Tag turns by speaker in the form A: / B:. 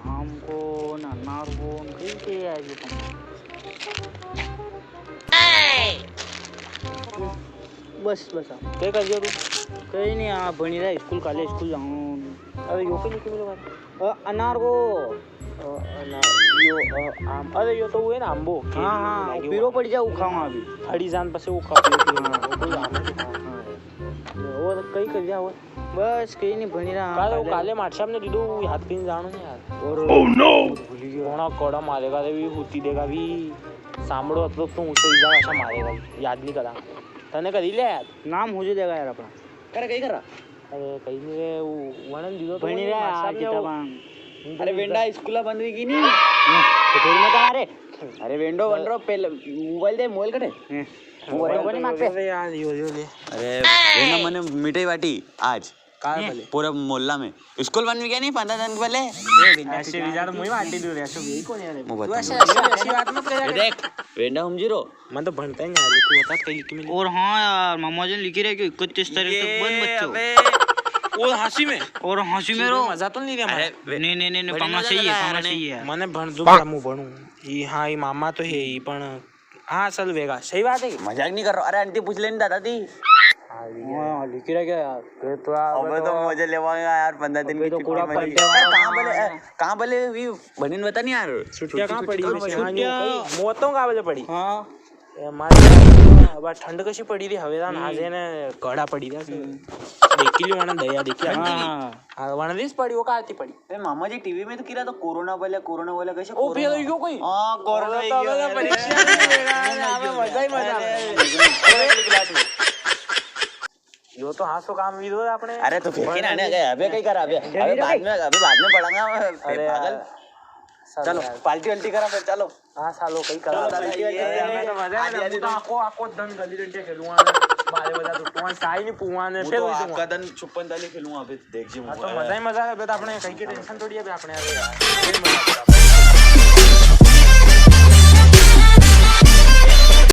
A: हमको अनार को कैसे याद बस बस काय करजो तू काही नाही भणी रहा स्कूल कॉलेज स्कूल जाऊन अरे यो कहीं निकल अनार को
B: अरे यो तो हुए ना आंबो
A: हाँ हाँ पीरो पड़ जाओ खाऊंगा अभी
B: हड़ी जान पसे वो खा
A: और कई कर जाओ बस कहीं नहीं भणी रहा
B: काले मार्शल ने दीदू हाथ पिन जानो नहीं यार
A: और ओह नो
B: भूली गया कोणा कोड़ा मारेगा रे भी होती देगा भी सांभळो असलो तू उचल जा अशा मारेगा याद नहीं करा तने कधी ले यार
A: नाम हो जाएगा यार अपना
B: करे कहीं करा अरे कहीं नहीं रे वणन दीदो तो
A: भणी रहा किताबा
C: अरे वेंडा स्कूल बंद हुई की नहीं
A: तो फिर मत आ रे
C: अरे वेंडो बन रहा पहले मोबाइल दे मोबाइल कटे
A: मोबाइल को नहीं मांगते
B: यार यो ले
C: अरे वेंडा मैंने मिठाई बाटी आज
B: काय भले
C: पूरा मोहल्ला में स्कूल बंद हुई क्या नहीं 15 दिन पहले
B: ऐसे विचार मुई वाटी दूर ऐसे यही कोण यार
C: मैं
B: तू
C: बता
B: अशी बात मत कर
C: देख वेंडा हम जीरो
B: मन तो भणता ही नहीं तू बता कहीं लिखी मिली
A: और हाँ यार मामा जी लिखी रहे कि 31 तारीख तक बंद बच्चों
B: वो हंसी में
A: और हंसी में रो
B: मजा तो नहीं रे
C: अरे
A: नहीं पामा सही है
B: મને ભણજો હું ભણું ઈ હા ઈ મામા તો હે ઈ પણ હા ચલ વેગા સही बात है
C: मजाक नहीं कर रहा अरे आंटी पूछ लेनी दादा दी
A: हाँ लिखी रहे क्या यार
B: फिर तो
C: अबे तो मजा लेवाएगा यार 15 दिन की
A: तो पूरा
C: छुट्टी कहाँ बोले भी बनिन बता नहीं यार
B: छुट्टियां कहाँ पड़ी
A: छुट्टियां
B: मोतों का वाले पड़ी
A: हाँ
B: अब ठंड कशी पड़ी री हवेदान आज है ना कड़ा पड़ी रे देखी ली वना दया देखी हाँ वना दिस पड़ी वो का आती पड़ी
C: अरे मामा जी टीवी में तो किरा तो कोरोना बोले कैसे
B: ओ फिर यो कोई
C: हाँ कोरोना
B: मजा ही मजा यो तो हाँ सो काम भी दो अपने
C: अरे तो फिर ना अबे कहीं करा अबे बाद में पढ़ांगा पागल चलो पार्टी वाल्टी करा फिर चलो
B: हाँ सालो कहीं करा आको दन गली डंडे खेलूंगा 12 बजा तो साई नहीं पुआ ने फिर
C: आपका दन छुपन ताली खेलूंगा अभी देख जी
B: तो मजा ही मजा है अपने कहीं की टेंशन थोड़ी है अपने यार